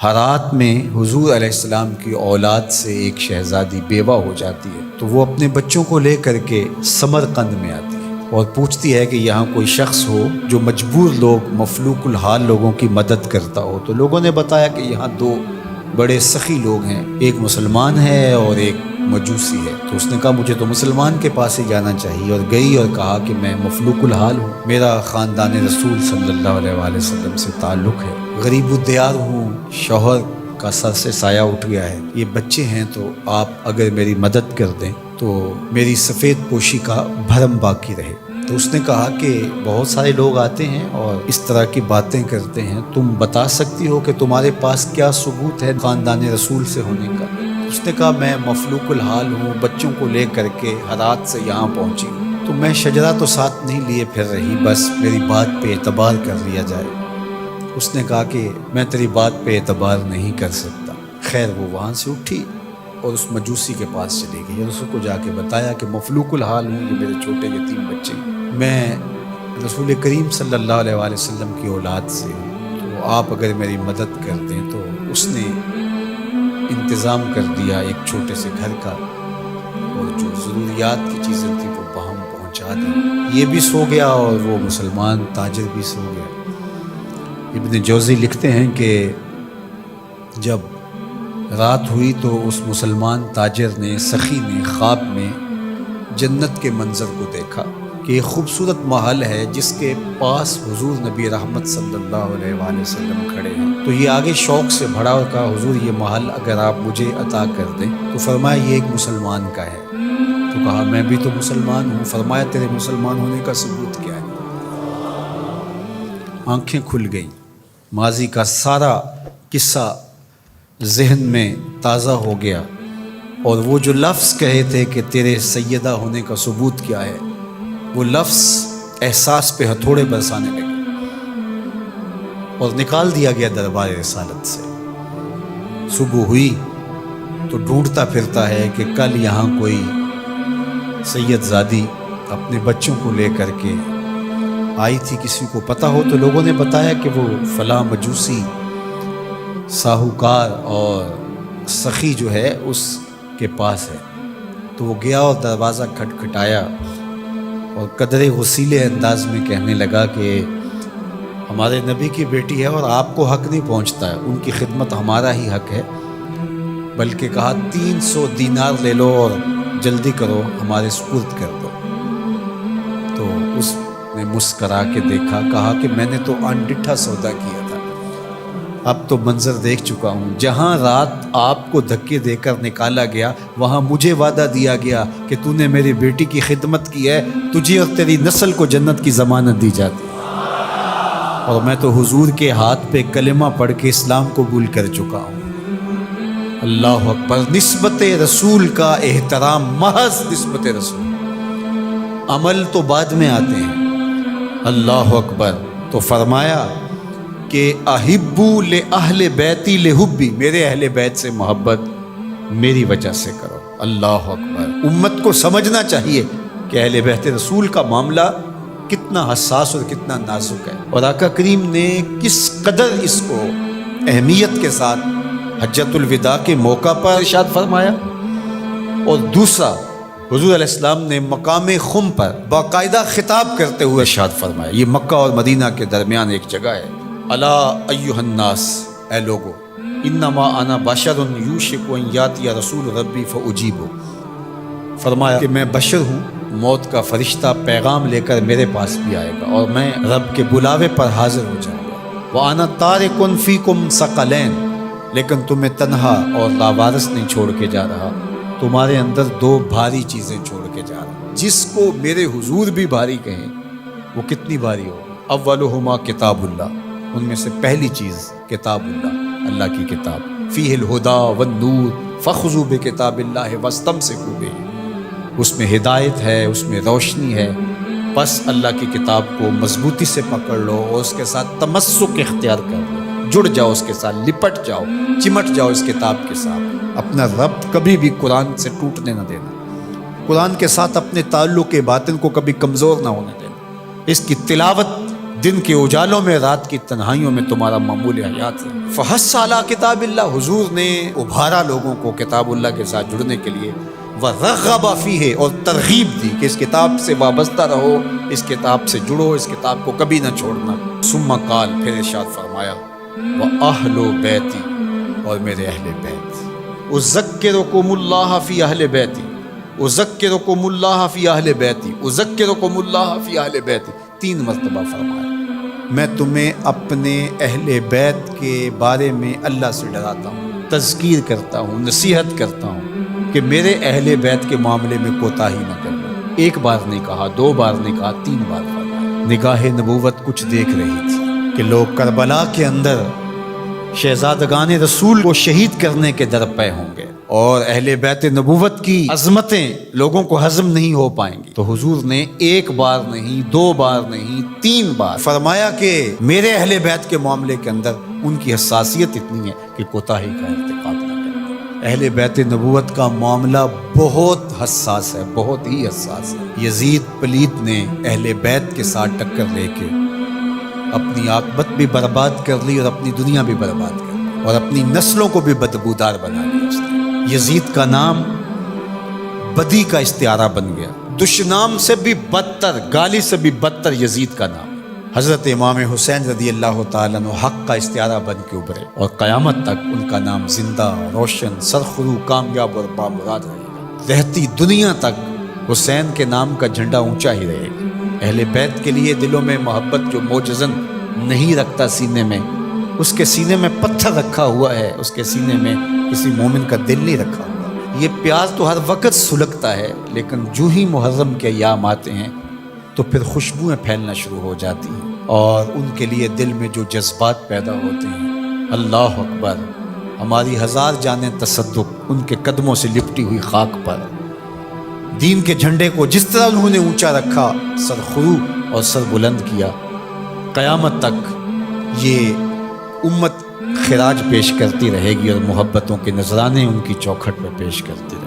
ہرات میں حضور علیہ السلام کی اولاد سے ایک شہزادی بیوہ ہو جاتی ہے، تو وہ اپنے بچوں کو لے کر کے سمرقند میں آتی ہے اور پوچھتی ہے کہ یہاں کوئی شخص ہو جو مجبور لوگ، مفلوک الحال لوگوں کی مدد کرتا ہو۔ تو لوگوں نے بتایا کہ یہاں دو بڑے سخی لوگ ہیں، ایک مسلمان ہے اور ایک مجوسی ہے۔ تو اس نے کہا مجھے تو مسلمان کے پاس ہی جانا چاہیے، اور گئی اور کہا کہ میں مفلوک الحال ہوں، میرا خاندان رسول صلی اللہ علیہ وآلہ وسلم سے تعلق ہے، غریب الدیار ہوں، شوہر کا سر سے سایہ اٹھ گیا ہے، یہ بچے ہیں، تو آپ اگر میری مدد کر دیں تو میری سفید پوشی کا بھرم باقی رہے۔ تو اس نے کہا کہ بہت سارے لوگ آتے ہیں اور اس طرح کی باتیں کرتے ہیں، تم بتا سکتی ہو کہ تمہارے پاس کیا ثبوت ہے خاندان رسول سے ہونے کا؟ اس نے کہا میں مفلوک الحال ہوں، بچوں کو لے کر کے ہرات سے یہاں پہنچی ہوں، تو میں شجرہ تو ساتھ نہیں لیے پھر رہی، بس میری بات پہ اعتبار کر لیا جائے۔ اس نے کہا کہ میں تیری بات پہ اعتبار نہیں کر سکتا۔ خیر وہ وہاں سے اٹھی اور اس مجوسی کے پاس چلی گئی اور اس کو جا کے بتایا کہ مفلوک الحال ہوں، یہ میرے چھوٹے یتیم بچے ہیں، میں رسول کریم صلی اللہ علیہ وآلہ وسلم کی اولاد سے ہوں، تو آپ اگر میری مدد کر دیں۔ تو اس نے انتظام کر دیا ایک چھوٹے سے گھر کا، اور جو ضروریات کی چیزیں تھیں وہ باہم پہنچا دی۔ یہ بھی سو گیا اور وہ مسلمان تاجر بھی سو گیا۔ ابن جوزی لکھتے ہیں کہ جب رات ہوئی تو اس مسلمان تاجر نے، سخی نے، خواب میں جنت کے منظر کو دیکھا کہ یہ خوبصورت محل ہے جس کے پاس حضور نبی رحمت صلی اللہ علیہ وآلہ وسلم کھڑے ہیں۔ تو یہ آگے شوق سے بھرا اور کہا حضور یہ محل اگر آپ مجھے عطا کر دیں۔ تو فرمایا یہ ایک مسلمان کا ہے۔ تو کہا میں بھی تو مسلمان ہوں۔ فرمایا تیرے مسلمان ہونے کا ثبوت کیا ہے؟ آنکھیں کھل گئیں، ماضی کا سارا قصہ ذہن میں تازہ ہو گیا، اور وہ جو لفظ کہے تھے کہ تیرے سیدہ ہونے کا ثبوت کیا ہے، وہ لفظ احساس پہ ہتھوڑے برسانے لگے اور نکال دیا گیا دربار رسالت سے۔ صبح ہوئی تو ڈھونڈتا پھرتا ہے کہ کل یہاں کوئی سید زادی اپنے بچوں کو لے کر کے آئی تھی، کسی کو پتہ ہو تو لوگوں نے بتایا کہ وہ فلاں مجوسی ساہوکار اور سخی جو ہے اس کے پاس ہے۔ تو وہ گیا اور دروازہ کھٹکھٹایا اور قدرے غسیلے انداز میں کہنے لگا کہ ہمارے نبی کی بیٹی ہے اور آپ کو حق نہیں پہنچتا ہے، ان کی خدمت ہمارا ہی حق ہے، بلکہ کہا 300 دینار لے لو اور جلدی کرو ہمارے سپرد کر دو۔ تو اس نے مسکرا کے دیکھا، کہا کہ میں نے تو انڈٹھا سودا کیا تھا، اب تو منظر دیکھ چکا ہوں، جہاں رات آپ کو دھکے دے کر نکالا گیا وہاں مجھے وعدہ دیا گیا کہ تو نے میری بیٹی کی خدمت کی ہے، تجھے اور تیری نسل کو جنت کی ضمانت دی جاتی، اور میں تو حضور کے ہاتھ پہ کلمہ پڑھ کے اسلام قبول کر چکا ہوں۔ اللہ اکبر۔ نسبت رسول کا احترام، محض نسبت رسول، عمل تو بعد میں آتے ہیں۔ اللہ اکبر۔ تو فرمایا کہ احبو لأہل بیتی لحبی، میرے اہل بیت سے محبت میری وجہ سے کرو۔ اللہ اکبر۔ امت کو سمجھنا چاہیے کہ اہل بیت رسول کا معاملہ کتنا حساس اور کتنا نازک ہے، اور آقا کریم نے کس قدر اس کو اہمیت کے ساتھ حجۃ الوداع کے موقع پر ارشاد فرمایا، اور دوسرا حضور علیہ السلام نے مقام خم پر باقاعدہ خطاب کرتے ہوئے ارشاد فرمایا۔ یہ مکہ اور مدینہ کے درمیان ایک جگہ ہے۔ الا ایھا الناس، اے لوگو، انما انا بشر یوشک ان یاتی رسول ربی فاجیب، فرمایا کہ میں بشر ہوں، موت کا فرشتہ پیغام لے کر میرے پاس بھی آئے گا اور میں رب کے بلاوے پر حاضر ہو جاؤں گا۔ وانا تارک فیکم ثقلین، لیکن تمہیں تنہا اور لاوارث نہیں چھوڑ کے جا رہا، تمہارے اندر دو بھاری چیزیں چھوڑ کے جا رہا، جس کو میرے حضور بھی بھاری کہیں وہ کتنی بھاری ہو۔ اولہما کتاب اللہ، ان میں سے پہلی چیز کتاب اللہ، اللہ کی کتاب، فیہ الہدی والنور فخذوا بکتاب اللہ واستمسکوا بہ، اس میں ہدایت ہے، اس میں روشنی ہے، بس اللہ کی کتاب کو مضبوطی سے پکڑ لو اور اس کے ساتھ تمسک اختیار کر لو، جڑ جاؤ اس کے ساتھ، لپٹ جاؤ، چمٹ جاؤ اس کتاب کے ساتھ، اپنا ربط کبھی بھی قرآن سے ٹوٹنے نہ دینا، قرآن کے ساتھ اپنے تعلق باطن کو کبھی کمزور نہ ہونے دینا، اس کی تلاوت دن کے اجالوں میں رات کی تنہائیوں میں تمہارا معمول حیات ہے۔ فحث علی کتاب اللہ، حضور نے ابھارا لوگوں کو کتاب اللہ کے ساتھ جڑنے کے لیے، وَرَغَّبَ فِيهِ، اور ترغیب دی کہ اس کتاب سے وابستہ رہو، اس کتاب سے جڑو، اس کتاب کو کبھی نہ چھوڑنا۔ ثم قال، پھر ارشاد فرمایا، وَأَهْلُ بَيْتِ، اور میرے اہل بیت، اذکرکم اللہ فی اہل بیتی، اذکرکم اللہ فی اہل بیتی، اذکرکم اللہ فی اہل بیتی، 3 مرتبہ فرمایا میں تمہیں اپنے اہل بیت کے بارے میں اللہ سے ڈراتا ہوں، تذکیر کرتا ہوں، نصیحت کرتا ہوں کہ میرے اہل بیت کے معاملے میں کوتاہی نہ کرنا۔ 1 بار نہیں کہا، 2 بار نہیں کہا، 3 بار فرمایا۔ نگاہ نبوت کچھ دیکھ رہی تھی کہ لوگ کربلا کے اندر شہزادگان رسول کو شہید کرنے کے در پے ہوں گے، اور اہل بیت نبوت کی عظمتیں لوگوں کو ہضم نہیں ہو پائیں گی۔ تو حضور نے 1 بار نہیں، 2 بار نہیں، 3 بار فرمایا کہ میرے اہل بیت کے معاملے کے اندر ان کی حساسیت اتنی ہے کہ کوتاہی کا ارتکاب نہ کریں۔ اہل بیت نبوت کا معاملہ بہت حساس ہے، بہت ہی حساس ہے۔ یزید پلیت نے اہل بیت کے ساتھ ٹکر لے کے اپنی عاقبت بھی برباد کر لی، اور اپنی دنیا بھی برباد کر لی، اور اپنی نسلوں کو بھی بدبودار بنا لیا اس نے۔ یزید کا نام بدی کا استعارہ بن گیا، دشنام سے بھی بدتر، گالی سے بھی بدتر یزید کا نام۔ حضرت امام حسین رضی اللہ تعالیٰ عنہ حق کا استعارہ بن کے ابھرے، اور قیامت تک ان کا نام زندہ، روشن، سرخرو، کامیاب اور بامراد رہے گا۔ رہتی دنیا تک حسین کے نام کا جھنڈا اونچا ہی رہے گا۔ اہل بیت کے لیے دلوں میں محبت جو موجزن نہیں رکھتا سینے میں، اس کے سینے میں پتھر رکھا ہوا ہے، اس کے سینے میں کسی مومن کا دل نہیں رکھا ہوا۔ یہ پیاز تو ہر وقت سلگتا ہے، لیکن جو ہی محرم کے ایام آتے ہیں تو پھر خوشبوئیں پھیلنا شروع ہو جاتی ہیں، اور ان کے لیے دل میں جو جذبات پیدا ہوتے ہیں، اللہ اکبر، ہماری 1000 جانیں تصدق ان کے قدموں سے لپٹی ہوئی خاک پر۔ دین کے جھنڈے کو جس طرح انہوں نے اونچا رکھا، سرخرو اور سر بلند کیا، قیامت تک یہ امت خراج پیش کرتی رہے گی، اور محبتوں کے نذرانے ان کی چوکھٹ پر پیش کرتی رہے گی۔